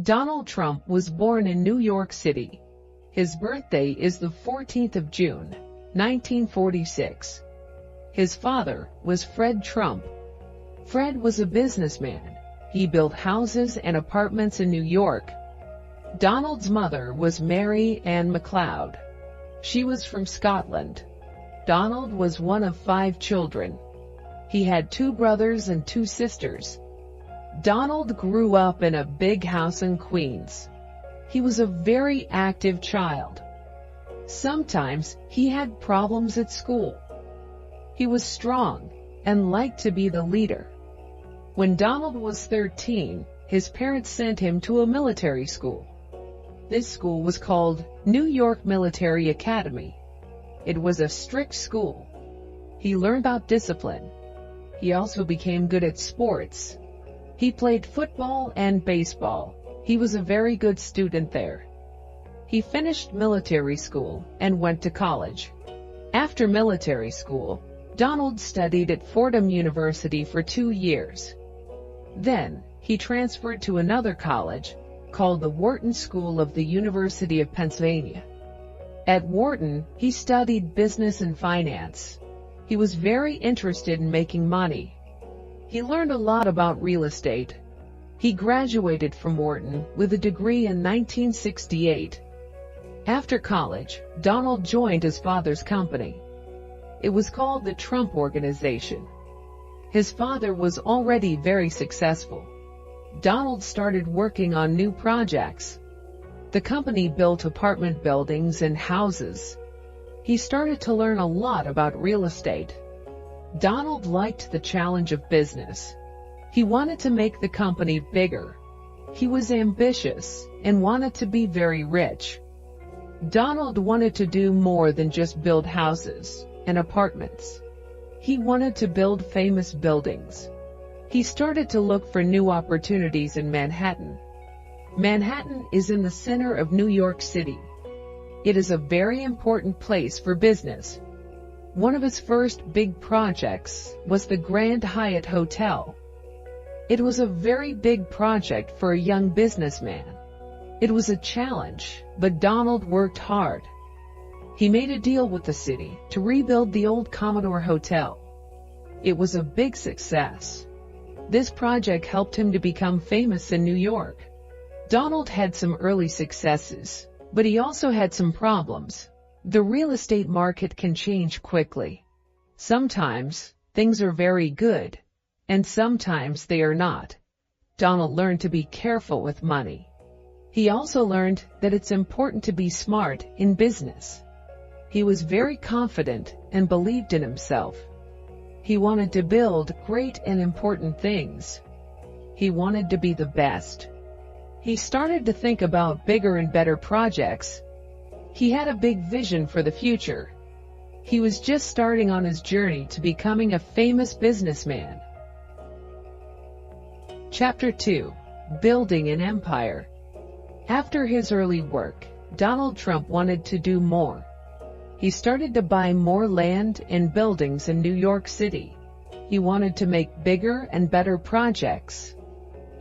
Donald Trump was born in New York City. His birthday is the 14th of June, 1946. His father was Fred Trump. Fred was a businessman. He built houses and apartments in New York. Donald's mother was Mary Ann MacLeod. She was from Scotland. Donald was one of 5 children. He had 2 brothers and 2 sisters. Donald grew up in a big house in Queens. He was a very active child. Sometimes he had problems at school. He was strong and liked to be the leader. When Donald was 13, his parents sent him to a military school. This school was called New York Military Academy. It was a strict school. He learned about discipline. He also became good at sports. He played football and baseball. He was a very good student there. He finished military school and went to college. After military school, Donald studied at Fordham University for 2 years. Then, he transferred to another college, called the Wharton School of the University of Pennsylvania. At Wharton, he studied business and finance. He was very interested in making money. He learned a lot about real estate. He graduated from Wharton with a degree in 1968. After college, Donald joined his father's company. It was called the Trump Organization. His father was already very successful. Donald started working on new projects. The company built apartment buildings and houses. He started to learn a lot about real estate. Donald liked the challenge of business. He wanted to make the company bigger. He was ambitious and wanted to be very rich. Donald wanted to do more than just build houses and apartments. He wanted to build famous buildings. He started to look for new opportunities in Manhattan. Manhattan is in the center of New York City. It is a very important place for business. One of his first big projects was the Grand Hyatt Hotel. It was a very big project for a young businessman. It was a challenge, but Donald worked hard. He made a deal with the city to rebuild the old Commodore Hotel. It was a big success. This project helped him to become famous in New York. Donald had some early successes, but he also had some problems. The real estate market can change quickly. Sometimes things are very good, and sometimes they are not. Donald learned to be careful with money. He also learned that it's important to be smart in business. He was very confident and believed in himself. He wanted to build great and important things. He wanted to be the best. He started to think about bigger and better projects. He had a big vision for the future. He was just starting on his journey to becoming a famous businessman. Chapter 2. Building an Empire. After his early work, Donald Trump wanted to do more. He started to buy more land and buildings in New York City. He wanted to make bigger and better projects.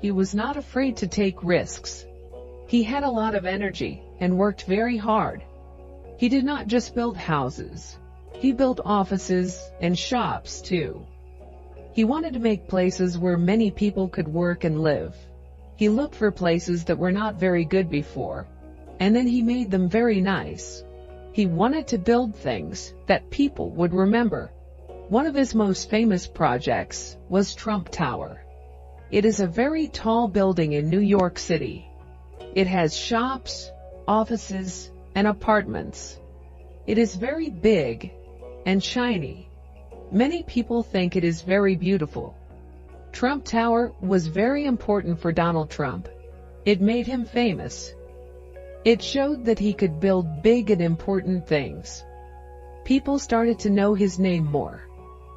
He was not afraid to take risks. He had a lot of energy and worked very hard. He did not just build houses. He built offices and shops too. He wanted to make places where many people could work and live. He looked for places that were not very good before, and then he made them very nice. He wanted to build things that people would remember. One of his most famous projects was Trump Tower. It is a very tall building in New York City. It has shops, offices, and apartments. It is very big and shiny. Many people think it is very beautiful. Trump Tower was very important for Donald Trump. It made him famous. It showed that he could build big and important things. People started to know his name more.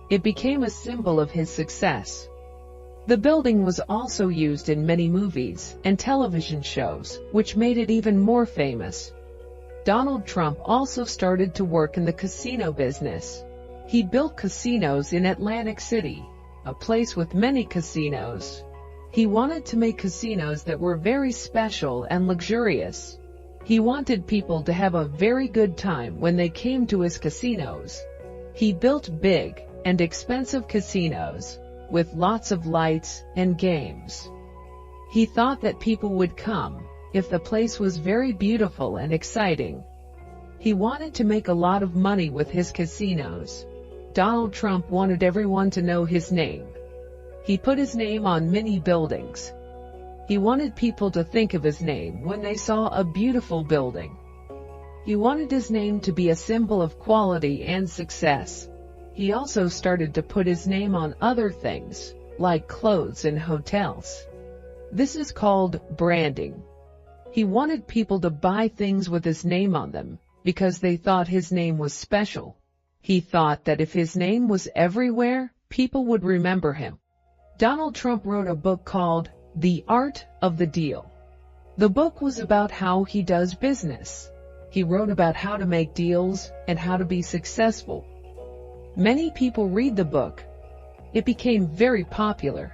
It became a symbol of his success. The building was also used in many movies and television shows, which made it even more famous. Donald Trump also started to work in the casino business. He built casinos in Atlantic City, a place with many casinos. He wanted to make casinos that were very special and luxurious. He wanted people to have a very good time when they came to his casinos. He built big and expensive casinos with lots of lights and games. He thought that people would come if the place was very beautiful and exciting. He wanted to make a lot of money with his casinos. Donald Trump wanted everyone to know his name. He put his name on many buildings. He wanted people to think of his name when they saw a beautiful building. He wanted his name to be a symbol of quality and success. He also started to put his name on other things, like clothes and hotels. This is called branding. He wanted people to buy things with his name on them because they thought his name was special. He thought that if his name was everywhere, people would remember him. Donald Trump wrote a book called The Art of the Deal. The book was about how he does business. He wrote about how to make deals and how to be successful. Many people read the book. It became very popular.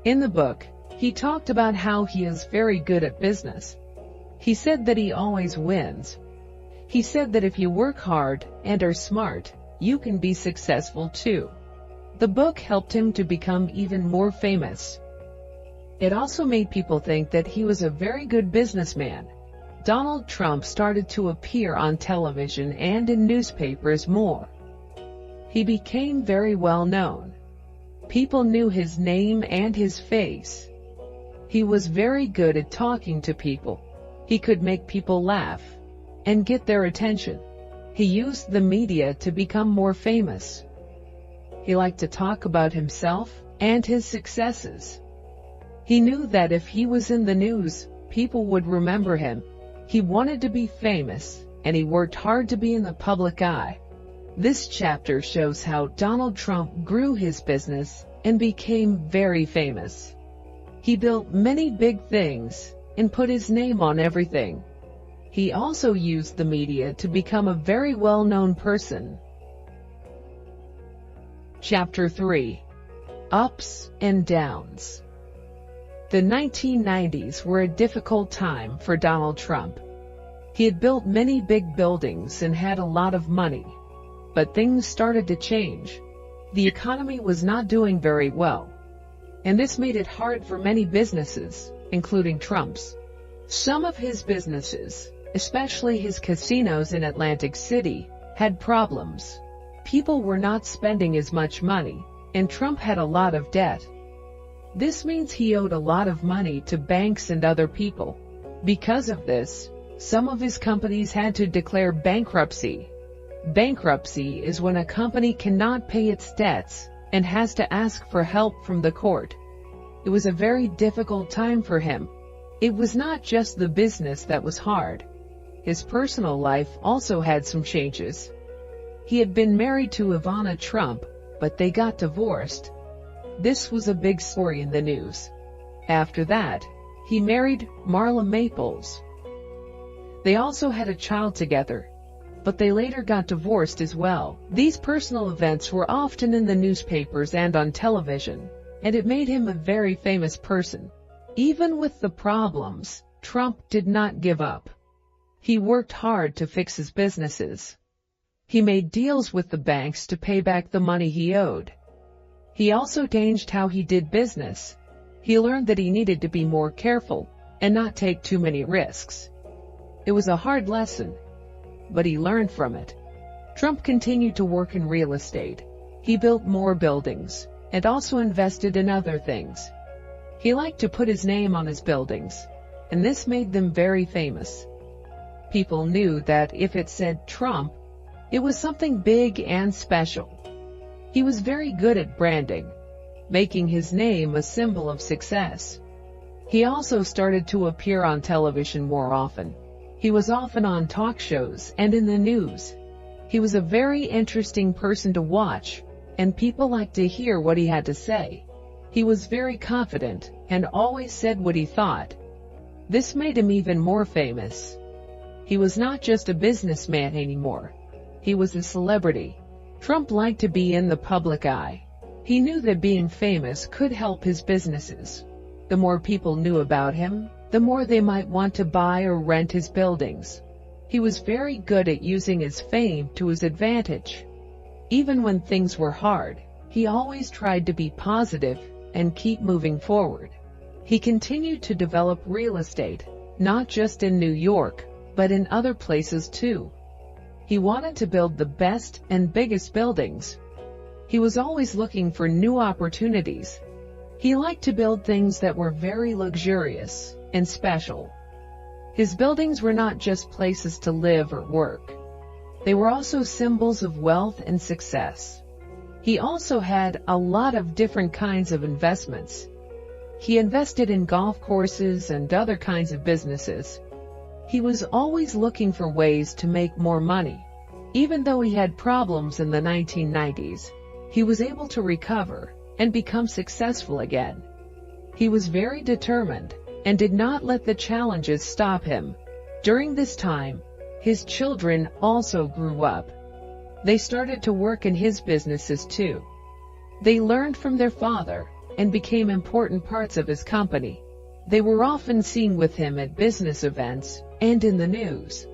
In the book, he talked about how he is very good at business. He said that he always wins. He said that if you work hard and are smart, you can be successful too. The book helped him to become even more famous. It also made people think that he was a very good businessman. Donald Trump started to appear on television and in newspapers more. He became very well known. People knew his name and his face. He was very good at talking to people. He could make people laugh and get their attention. He used the media to become more famous. He liked to talk about himself and his successes. He knew that if he was in the news, people would remember him. He wanted to be famous, and he worked hard to be in the public eye. This chapter shows how Donald Trump grew his business and became very famous. He built many big things and put his name on everything. He also used the media to become a very well-known person. Chapter 3. Ups and Downs. The 1990s were a difficult time for Donald Trump. He had built many big buildings and had a lot of money. But things started to change. The economy was not doing very well. And this made it hard for many businesses, including Trump's. Some of his businesses, especially his casinos in Atlantic City, had problems. People were not spending as much money, and Trump had a lot of debt. This means he owed a lot of money to banks and other people. Because of this, some of his companies had to declare bankruptcy. Bankruptcy is when a company cannot pay its debts and has to ask for help from the court. It was a very difficult time for him. It was not just the business that was hard. His personal life also had some changes. He had been married to Ivana Trump, but they got divorced. This was a big story in the news. After that, he married Marla Maples. They also had a child together, but they later got divorced as well. These personal events were often in the newspapers and on television, and it made him a very famous person. Even with the problems, Trump did not give up. He worked hard to fix his businesses. He made deals with the banks to pay back the money he owed. He also changed how he did business. He learned that he needed to be more careful and not take too many risks. It was a hard lesson, but he learned from it. Trump continued to work in real estate. He built more buildings and also invested in other things. He liked to put his name on his buildings, and this made them very famous. People knew that if it said Trump, it was something big and special. He was very good at branding, making his name a symbol of success. He also started to appear on television more often. He was often on talk shows and in the news. He was a very interesting person to watch, and people liked to hear what he had to say. He was very confident and always said what he thought. This made him even more famous. He was not just a businessman anymore. He was a celebrity. Trump liked to be in the public eye. He knew that being famous could help his businesses. The more people knew about him, the more they might want to buy or rent his buildings. He was very good at using his fame to his advantage. Even when things were hard, he always tried to be positive and keep moving forward. He continued to develop real estate, not just in New York, but in other places too. He wanted to build the best and biggest buildings. He was always looking for new opportunities. He liked to build things that were very luxurious and special. His buildings were not just places to live or work. They were also symbols of wealth and success. He also had a lot of different kinds of investments. He invested in golf courses and other kinds of businesses. He was always looking for ways to make more money. Even though he had problems in the 1990s, he was able to recover and become successful again. He was very determined and did not let the challenges stop him. During this time, his children also grew up. They started to work in his businesses too. They learned from their father and became important parts of his company. They were often seen with him at business events and in the news.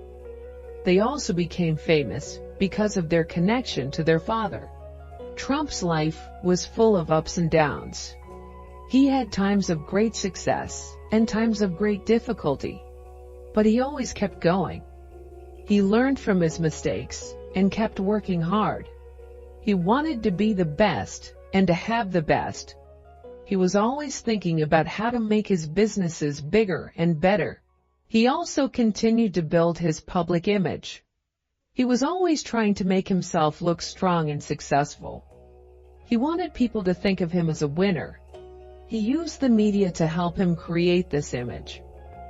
They also became famous because of their connection to their father. Trump's life was full of ups and downs. He had times of great success and times of great difficulty, but he always kept going. He learned from his mistakes and kept working hard. He wanted to be the best and to have the best. He was always thinking about how to make his businesses bigger and better. He also continued to build his public image. He was always trying to make himself look strong and successful. He wanted people to think of him as a winner. He used the media to help him create this image.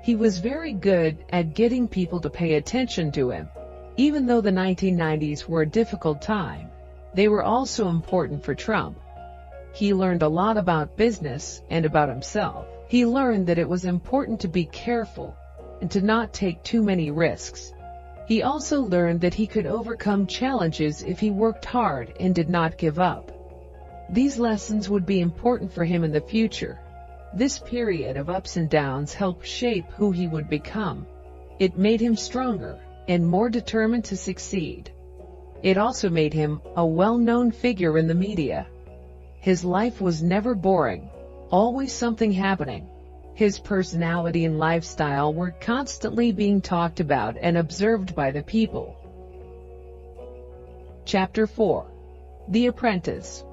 He was very good at getting people to pay attention to him. Even though the 1990s were a difficult time, they were also important for Trump. He learned a lot about business and about himself. He learned that it was important to be careful and to not take too many risks. He also learned that he could overcome challenges if he worked hard and did not give up. These lessons would be important for him in the future. This period of ups and downs helped shape who he would become. It made him stronger and more determined to succeed. It also made him a well-known figure in the media. His life was never boring, always something happening. His personality and lifestyle were constantly being talked about and observed by the people. Chapter 4. The Apprentice.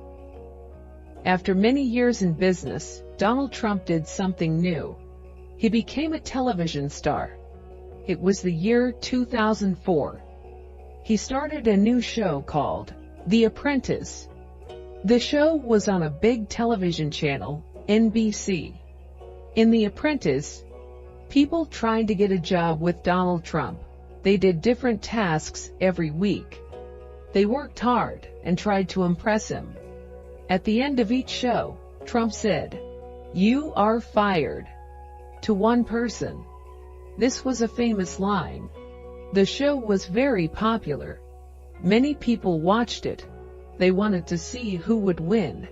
After many years in business, Donald Trump did something new. He became a television star. It was the year 2004. He started a new show called The Apprentice. The show was on a big television channel, NBC. In The Apprentice, people tried to get a job with Donald Trump. They did different tasks every week. They worked hard and tried to impress him. At the end of each show, Trump said, "You are fired," to one person. This was a famous line. The show was very popular. Many people watched it. They wanted to see who would win.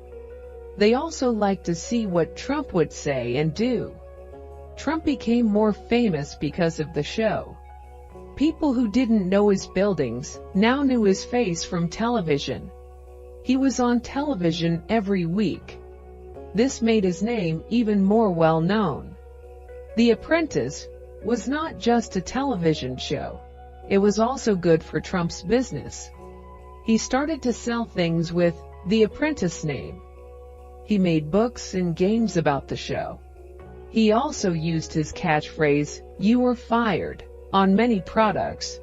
They also liked to see what Trump would say and do. Trump became more famous because of the show. People who didn't know his buildings now knew his face from television. He was on television every week. This made his name even more well known. The Apprentice was not just a television show. It was also good for Trump's business. He started to sell things with the Apprentice name. He made books and games about the show. He also used his catchphrase, "You are fired," on many products.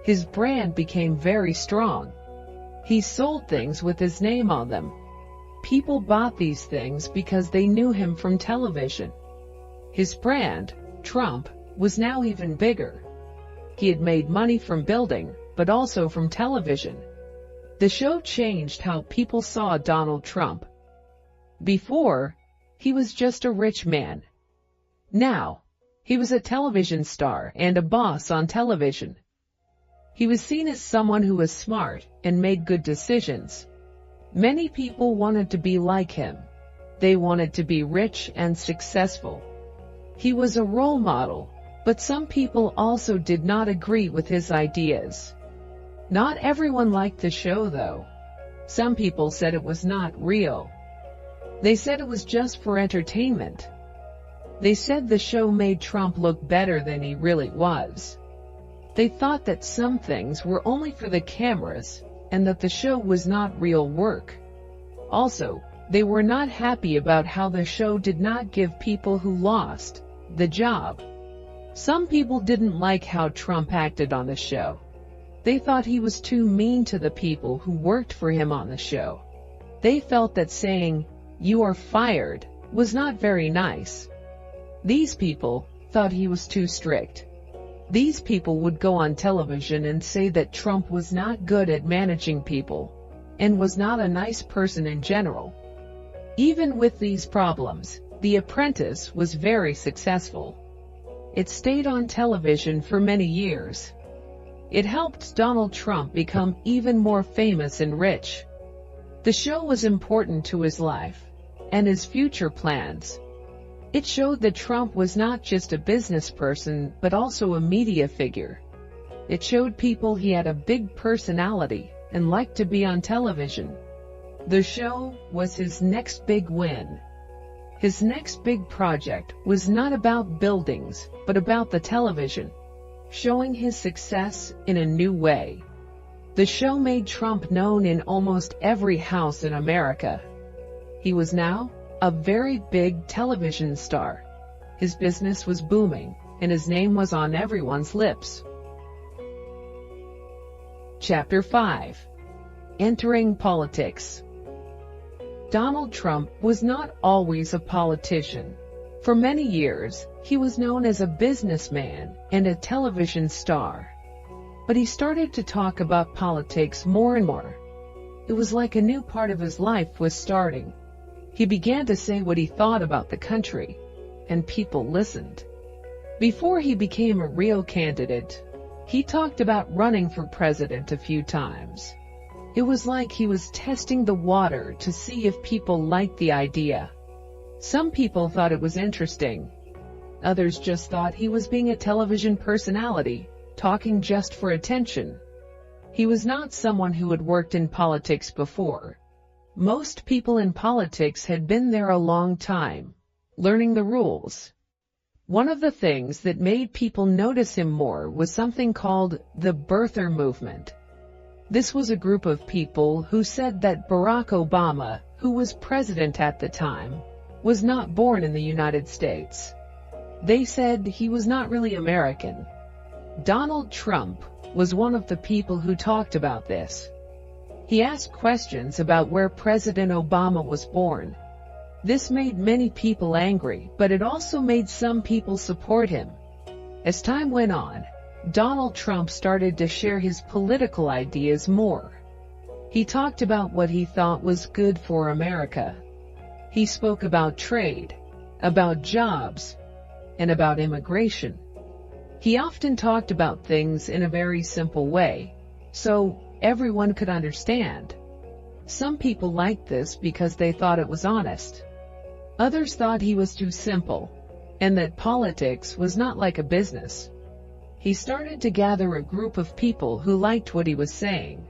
His brand became very strong. He sold things with his name on them. People bought these things because they knew him from television. His brand, Trump, was now even bigger. He had made money from building, but also from television. The show changed how people saw Donald Trump. Before, he was just a rich man. Now, he was a television star and a boss on television. He was seen as someone who was smart and made good decisions. Many people wanted to be like him. They wanted to be rich and successful. He was a role model, but some people also did not agree with his ideas. Not everyone liked the show, though. Some people said it was not real. They said it was just for entertainment. They said the show made Trump look better than he really was. They thought that some things were only for the cameras and that the show was not real work. Also, they were not happy about how the show did not give people who lost the job. Some people didn't like how Trump acted on the show. They thought he was too mean to the people who worked for him on the show. They felt that saying, "You are fired," was not very nice. These people thought he was too strict. These people would go on television and say that Trump was not good at managing people and was not a nice person in general. Even with these problems, The Apprentice was very successful. It stayed on television for many years. It helped Donald Trump become even more famous and rich. The show was important to his life and his future plans. It showed that Trump was not just a business person but also a media figure. It showed people he had a big personality and liked to be on television. The show was his next big win. His next big project was not about buildings but about the television, showing his success in a new way. The show made Trump known in almost every house in America. He was now a very big television star. His business was booming, and his name was on everyone's lips. Chapter 5. Entering Politics. Donald Trump was not always a politician. For many years, he was known as a businessman and a television star. But he started to talk about politics more and more. It was like a new part of his life was starting. He began to say what he thought about the country, and people listened. Before he became a real candidate, he talked about running for president a few times. It was like he was testing the water to see if people liked the idea. Some people thought it was interesting. Others just thought he was being a television personality, talking just for attention. He was not someone who had worked in politics before. Most people in politics had been there a long time, learning the rules. One of the things that made people notice him more was something called the birther movement. This was a group of people who said that Barack Obama, who was president at the time, was not born in the United States. They said he was not really American. Donald Trump was one of the people who talked about this. He asked questions about where President Obama was born. This made many people angry, but it also made some people support him. As time went on, Donald Trump started to share his political ideas more. He talked about what he thought was good for America. He spoke about trade, about jobs, and about immigration. He often talked about things in a very simple way, so everyone could understand. Some people liked this because they thought it was honest. Others thought he was too simple, and that politics was not like a business. He started to gather a group of people who liked what he was saying.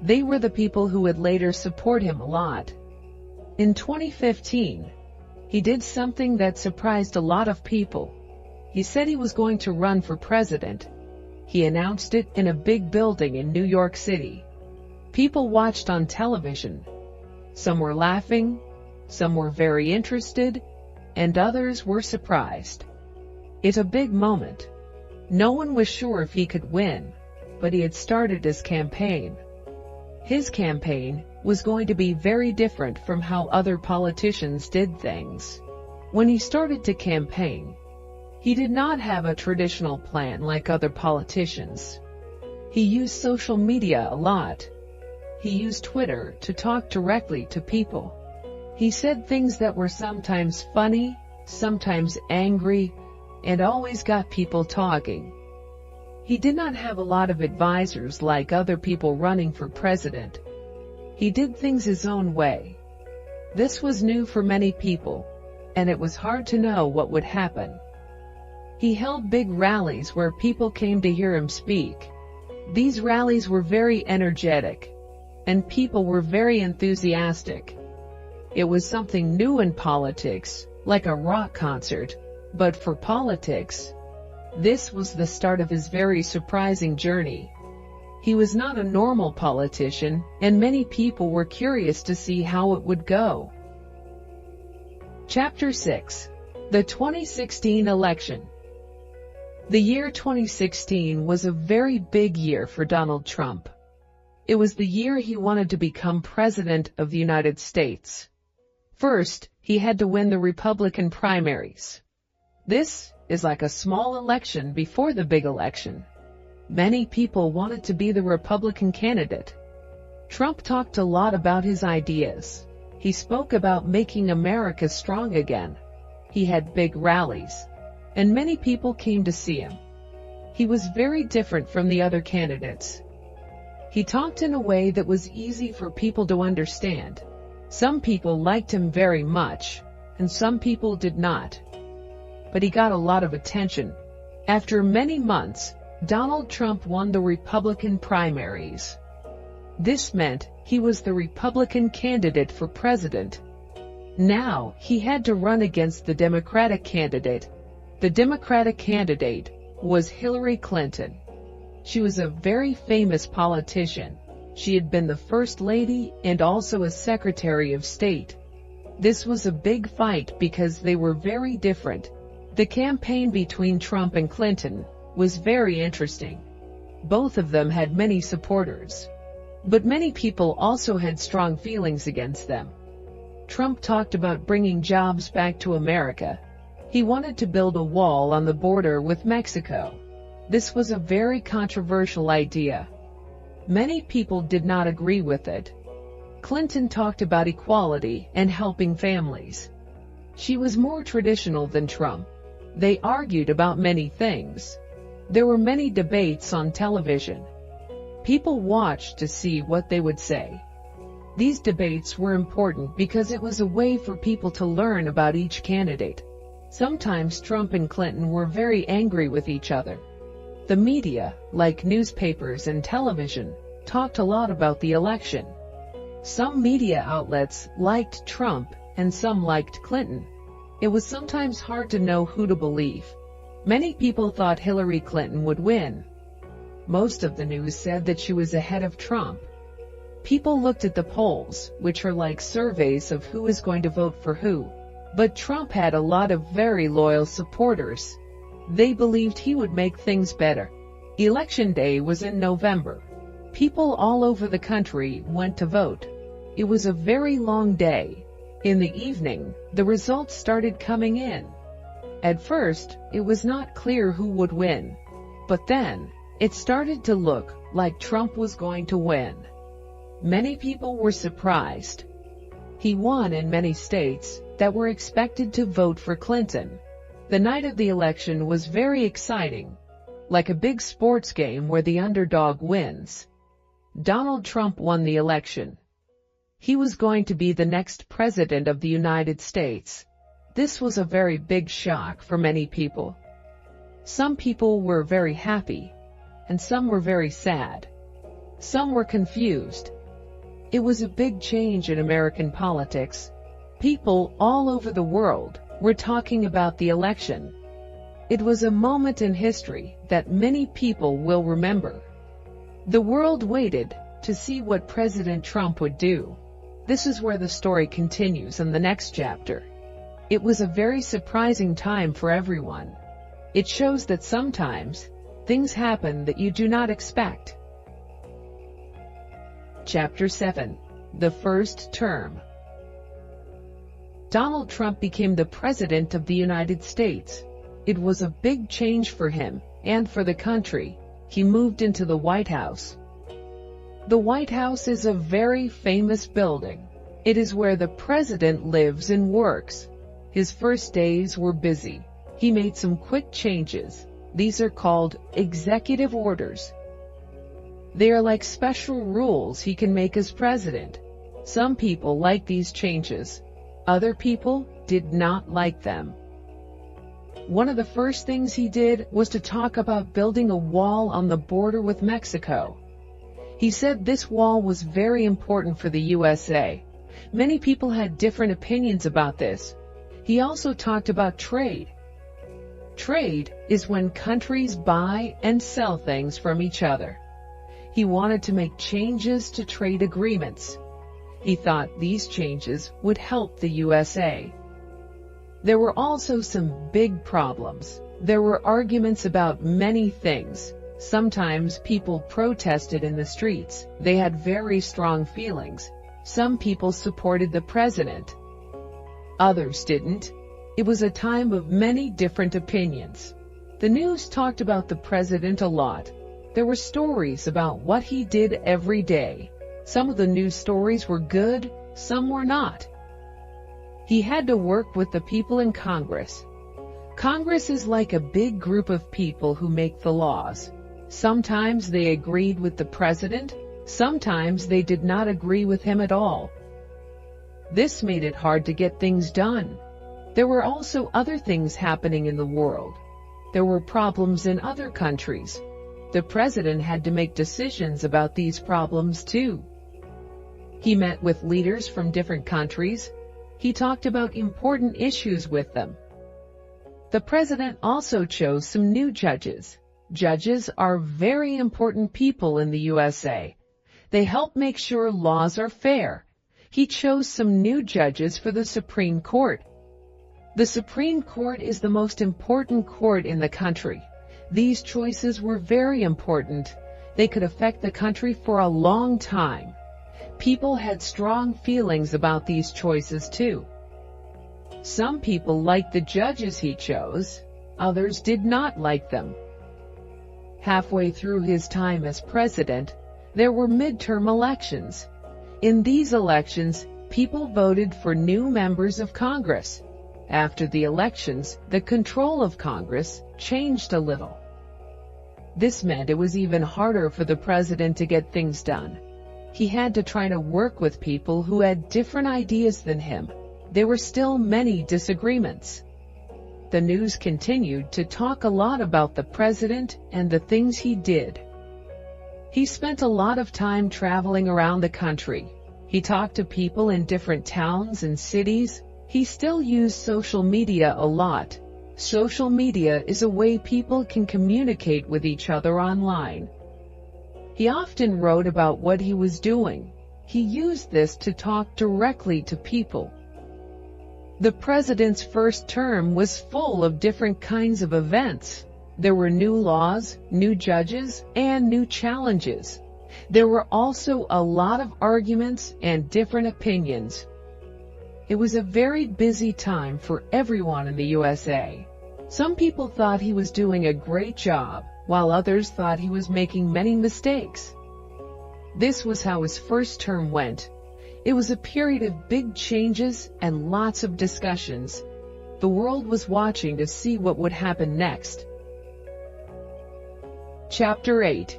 They were the people who would later support him a lot. In 2015, he did something that surprised a lot of people. He said he was going to run for president. He announced it in a big building in New York City. People watched on television. Some were laughing, some were very interested, and others were surprised. It's a big moment. No one was sure if he could win, but he had started his campaign. His campaign was going to be very different from how other politicians did things. When he started to campaign, he did not have a traditional plan like other politicians. He used social media a lot. He used Twitter to talk directly to people. He said things that were sometimes funny, sometimes angry, and always got people talking. He did not have a lot of advisors like other people running for president. He did things his own way. This was new for many people, and it was hard to know what would happen. He held big rallies where people came to hear him speak. These rallies were very energetic, and people were very enthusiastic. It was something new in politics, like a rock concert, but for politics, this was the start of his very surprising journey. He was not a normal politician, and many people were curious to see how it would go. Chapter 6. The 2016 Election. The year 2016 was a very big year for Donald Trump. It was the year he wanted to become President of the United States. First, he had to win the Republican primaries. This is like a small election before the big election. Many people wanted to be the Republican candidate. Trump talked a lot about his ideas. He spoke about making America strong again. He had big rallies, and many people came to see him. He was very different from the other candidates. He talked in a way that was easy for people to understand. Some people liked him very much, and some people did not. But he got a lot of attention. After many months, Donald Trump won the Republican primaries. This meant he was the Republican candidate for president. Now, he had to run against the Democratic candidate. The Democratic candidate was Hillary Clinton. She was a very famous politician. She had been the First Lady and also a Secretary of State. This was a big fight because they were very different. The campaign between Trump and Clinton was very interesting. Both of them had many supporters, but many people also had strong feelings against them. Trump talked about bringing jobs back to America. He wanted to build a wall on the border with Mexico. This was a very controversial idea. Many people did not agree with it. Clinton talked about equality and helping families. She was more traditional than Trump. They argued about many things. There were many debates on television. People watched to see what they would say. These debates were important because it was a way for people to learn about each candidate. Sometimes Trump and Clinton were very angry with each other. The media, like newspapers and television, talked a lot about the election. Some media outlets liked Trump and some liked Clinton. It was sometimes hard to know who to believe. Many people thought Hillary Clinton would win. Most of the news said that she was ahead of Trump. People looked at the polls, which are like surveys of who is going to vote for who. But Trump had a lot of very loyal supporters. They believed he would make things better. Election day was in November. People all over the country went to vote. It was a very long day. In the evening, the results started coming in. At first, it was not clear who would win. But then, it started to look like Trump was going to win. Many people were surprised. He won in many states that were expected to vote for Clinton. The night of the election was very exciting, like a big sports game where the underdog wins. Donald Trump won the election. He was going to be the next president of the United States. This was a very big shock for many people. Some people were very happy, and some were very sad. Some were confused. It was a big change in American politics. People all over the world were talking about the election. It was a moment in history that many people will remember. The world waited to see what President Trump would do. This is where the story continues in the next chapter. It was a very surprising time for everyone. It shows that sometimes things happen that you do not expect. Chapter 7. The First Term. Donald Trump became the President of the United States. It was a big change for him and for the country. He moved into the White House. The White House is a very famous building. It is where the president lives and works. His first days were busy. He made some quick changes. These are called executive orders. They are like special rules he can make as president. Some people liked these changes. Other people did not like them. One of the first things he did was to talk about building a wall on the border with Mexico. He said this wall was very important for the USA. Many people had different opinions about this. He also talked about trade. Trade is when countries buy and sell things from each other. He wanted to make changes to trade agreements. He thought these changes would help the USA. There were also some big problems. There were arguments about many things. Sometimes people protested in the streets. They had very strong feelings. Some people supported the president. Others didn't. It was a time of many different opinions. The news talked about the president a lot. There were stories about what he did every day. Some of the news stories were good, some were not. He had to work with the people in Congress. Congress is like a big group of people who make the laws. Sometimes they agreed with the president, sometimes they did not agree with him at all. This made it hard to get things done. There were also other things happening in the world. There were problems in other countries. The president had to make decisions about these problems too. He met with leaders from different countries. He talked about important issues with them. The president also chose some new judges. Judges are very important people in the USA. They help make sure laws are fair. He chose some new judges for the Supreme Court. The Supreme Court is the most important court in the country. These choices were very important. They could affect the country for a long time. People had strong feelings about these choices too. Some people liked the judges he chose, others did not like them. Halfway through his time as president, there were midterm elections. In these elections, people voted for new members of Congress. After the elections, the control of Congress changed a little. This meant it was even harder for the president to get things done. He had to try to work with people who had different ideas than him. There were still many disagreements. The news continued to talk a lot about the president and the things he did. He spent a lot of time traveling around the country. He talked to people in different towns and cities. He still used social media a lot. Social media is a way people can communicate with each other online. He often wrote about what he was doing. He used this to talk directly to people. The president's first term was full of different kinds of events. There were new laws, new judges, and new challenges. There were also a lot of arguments and different opinions. It was a very busy time for everyone in the USA. Some people thought he was doing a great job, while others thought he was making many mistakes. This was how his first term went. It was a period of big changes and lots of discussions. The world was watching to see what would happen next. Chapter 8.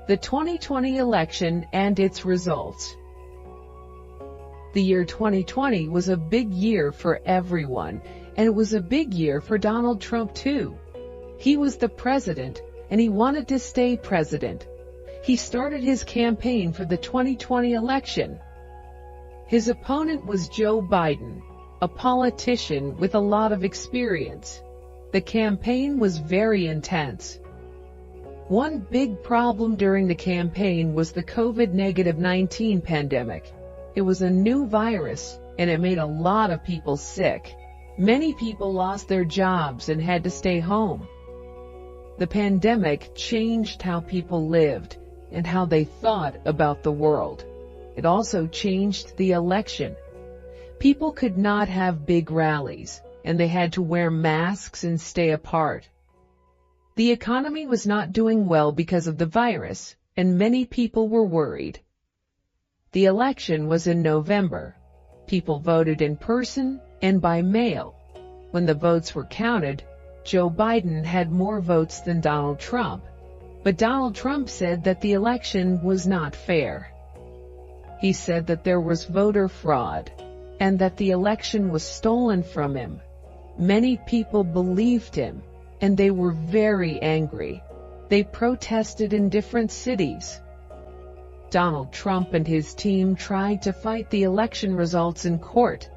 The 2020 election and its results. The year 2020 was a big year for everyone, and it was a big year for Donald Trump too. He was the president, and he wanted to stay president. He started his campaign for the 2020 election. His opponent was Joe Biden, a politician with a lot of experience. The campaign was very intense. One big problem during the campaign was the COVID-19 pandemic. It was a new virus, and it made a lot of people sick. Many people lost their jobs and had to stay home. The pandemic changed how people lived and how they thought about the world. It also changed the election. People could not have big rallies, and they had to wear masks and stay apart. The economy was not doing well because of the virus, and many people were worried. The election was in November. People voted in person and by mail. When the votes were counted, Joe Biden had more votes than Donald Trump, but Donald Trump said that the election was not fair. He said that there was voter fraud and that the election was stolen from him. Many people believed him, and they were very angry. They protested in different cities. Donald Trump and his team tried to fight the election results in court.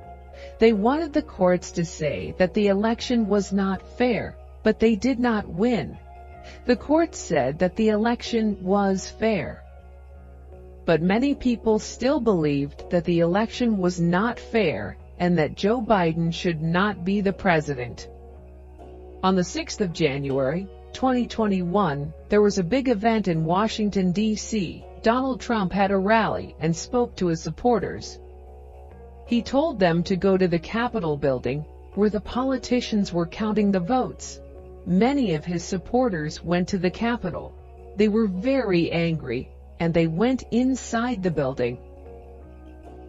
They wanted the courts to say that the election was not fair, but they did not win. The court said that the election was fair. But many people still believed that the election was not fair and that Joe Biden should not be the president. On the 6th of January, 2021, there was a big event in Washington, D.C. Donald Trump had a rally and spoke to his supporters. He told them to go to the Capitol building, where the politicians were counting the votes. Many of his supporters went to the Capitol. They were very angry, and they went inside the building.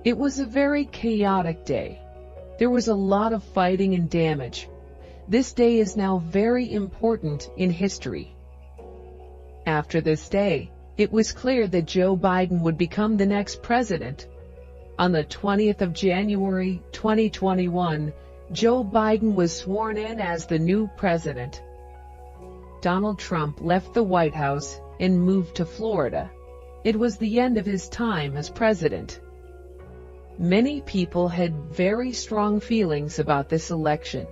It was a very chaotic day. There was a lot of fighting and damage. This day is now very important in history. After this day, it was clear that Joe Biden would become the next president. On the 20th of January, 2021, Joe Biden was sworn in as the new president. Donald Trump left the White House and moved to Florida. It was the end of his time as president. Many people had very strong feelings about this election.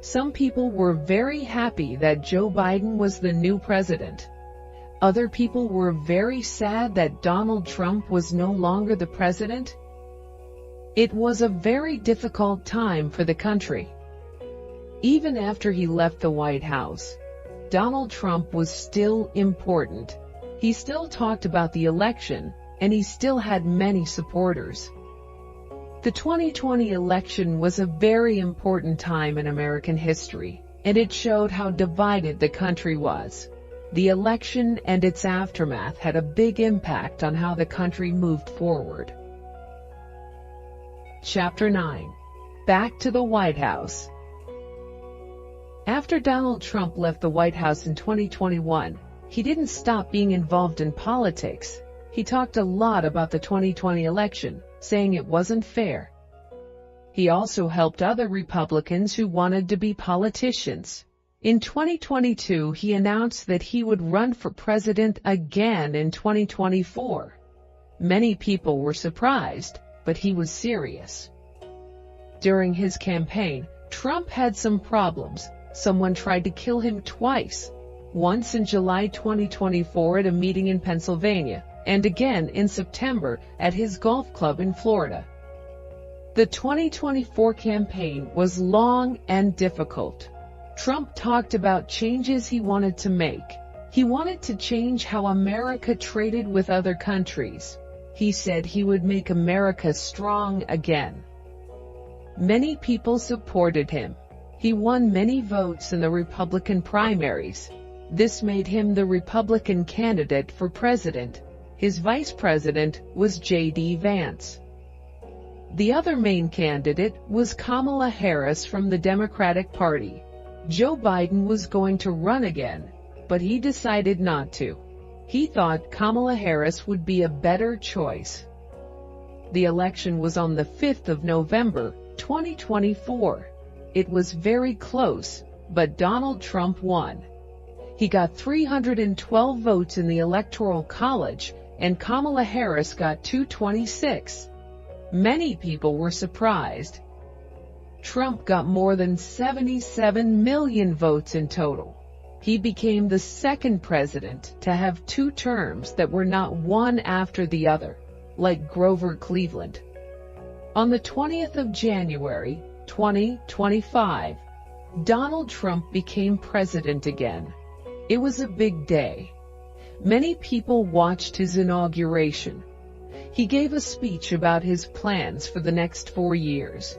Some people were very happy that Joe Biden was the new president. Other people were very sad that Donald Trump was no longer the president. It was a very difficult time for the country. Even after he left the White House, Donald Trump was still important. He still talked about the election, and he still had many supporters. The 2020 election was a very important time in American history, and it showed how divided the country was. The election and its aftermath had a big impact on how the country moved forward. Chapter 9. Back to the White House. After Donald Trump left the White House in 2021, he didn't stop being involved in politics. He talked a lot about the 2020 election, saying it wasn't fair. He also helped other Republicans who wanted to be politicians. In 2022, he announced that he would run for president again in 2024. Many people were surprised, but he was serious. During his campaign, Trump had some problems. Someone tried to kill him twice. Once in July 2024 at a meeting in Pennsylvania, and again in September at his golf club in Florida. The 2024 campaign was long and difficult. Trump talked about changes he wanted to make. He wanted to change how America traded with other countries. He said he would make America strong again. Many people supported him. He won many votes in the Republican primaries. This made him the Republican candidate for president. His vice president was J.D. Vance. The other main candidate was Kamala Harris from the Democratic Party. Joe Biden was going to run again, but he decided not to. He thought Kamala Harris would be a better choice. The election was on the 5th of November, 2024. It was very close, but Donald Trump won. He got 312 votes in the Electoral College, and Kamala Harris got 226. Many people were surprised. Trump got more than 77 million votes in total. He became the second president to have two terms that were not one after the other, like Grover Cleveland. On the 20th of January, 2025, Donald Trump became president again. It was a big day. Many people watched his inauguration. He gave a speech about his plans for the next 4 years.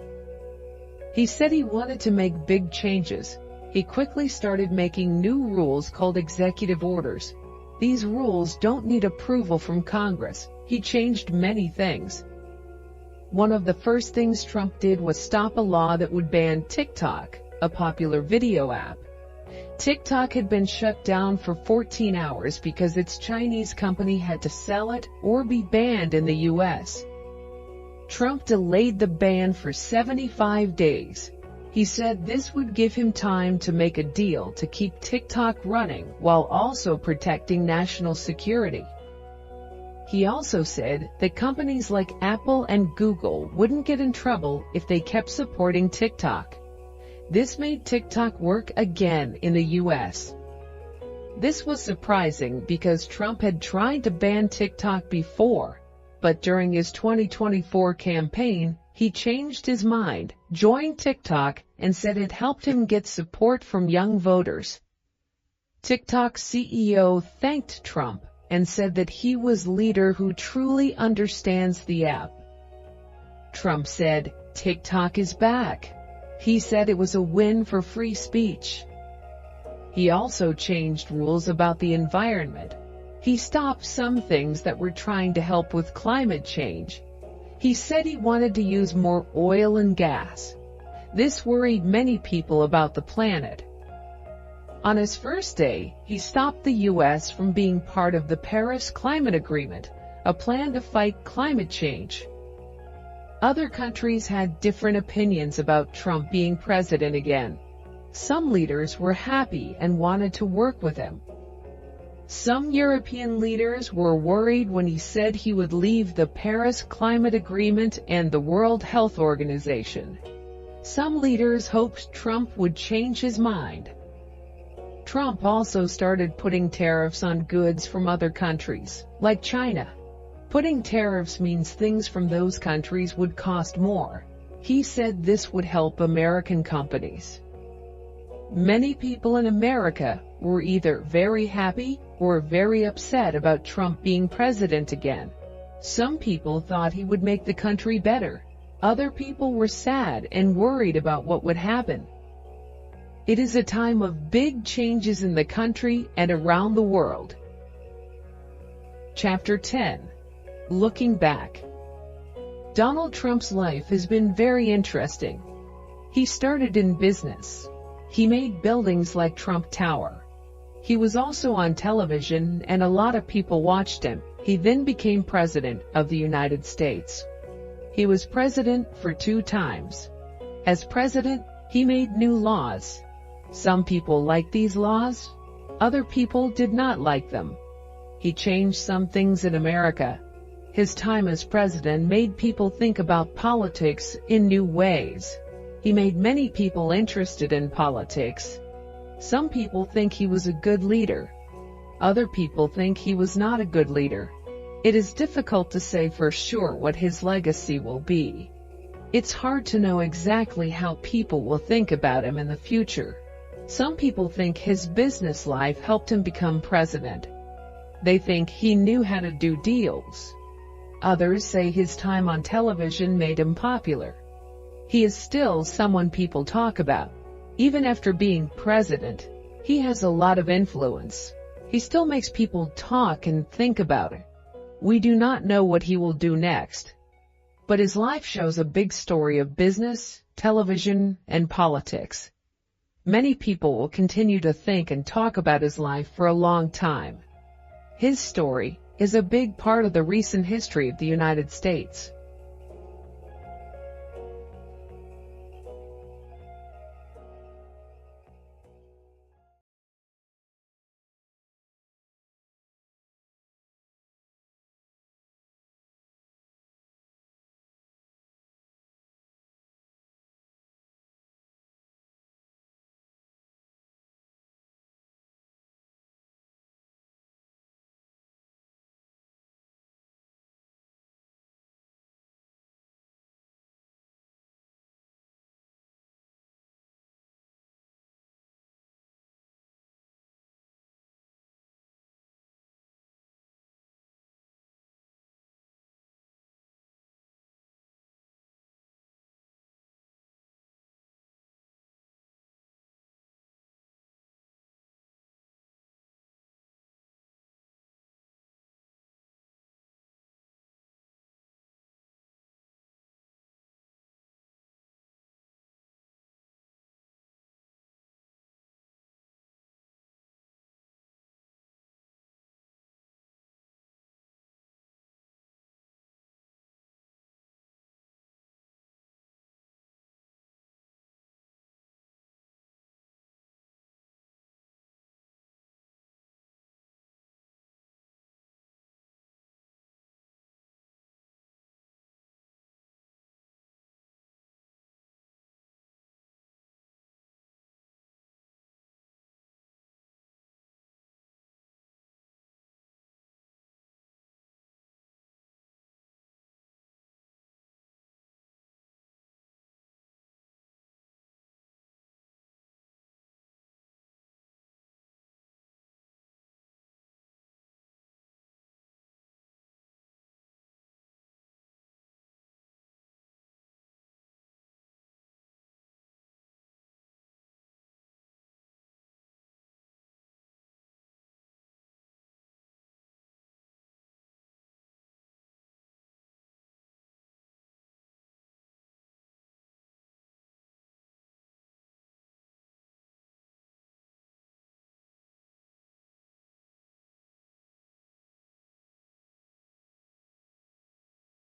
He said he wanted to make big changes. He quickly started making new rules called executive orders. These rules don't need approval from Congress. He changed many things. One of the first things Trump did was stop a law that would ban TikTok, a popular video app. TikTok had been shut down for 14 hours because its Chinese company had to sell it or be banned in the US. Trump delayed the ban for 75 days. He said this would give him time to make a deal to keep TikTok running while also protecting national security. He also said that companies like Apple and Google wouldn't get in trouble if they kept supporting TikTok. This made TikTok work again in the US. This was surprising because Trump had tried to ban TikTok before, but during his 2024 campaign, he changed his mind, joined TikTok, and said it helped him get support from young voters. TikTok's CEO thanked Trump and said that he was a leader who truly understands the app. Trump said, "TikTok is back." He said it was a win for free speech. He also changed rules about the environment. He stopped some things that were trying to help with climate change. He said he wanted to use more oil and gas. This worried many people about the planet. On his first day, he stopped the U.S. from being part of the Paris Climate Agreement, a plan to fight climate change. Other countries had different opinions about Trump being president again. Some leaders were happy and wanted to work with him. Some European leaders were worried when he said he would leave the Paris Climate Agreement and the World Health Organization. Some leaders hoped Trump would change his mind. Trump also started putting tariffs on goods from other countries, like China. Putting tariffs means things from those countries would cost more. He said this would help American companies. Many people in America were either very happy or very upset about Trump being president again. Some people thought he would make the country better. Other people were sad and worried about what would happen. It is a time of big changes in the country and around the world. Chapter 10. Looking back. Donald Trump's life has been very interesting. He started in business. He made buildings like Trump Tower. He was also on television and a lot of people watched him. He then became president of the United States. He was president for 2 times. As president, he made new laws. Some people liked these laws. Other people did not like them. He changed some things in America. His time as president made people think about politics in new ways. He made many people interested in politics. Some people think he was a good leader. Other people think he was not a good leader. It is difficult to say for sure what his legacy will be. It's hard to know exactly how people will think about him in the future. Some people think his business life helped him become president. They think he knew how to do deals. Others say his time on television made him popular. He is still someone people talk about. Even after being president, he has a lot of influence. He still makes people talk and think about it. We do not know what he will do next. But his life shows a big story of business, television, and politics. Many people will continue to think and talk about his life for a long time. His story is a big part of the recent history of the United States.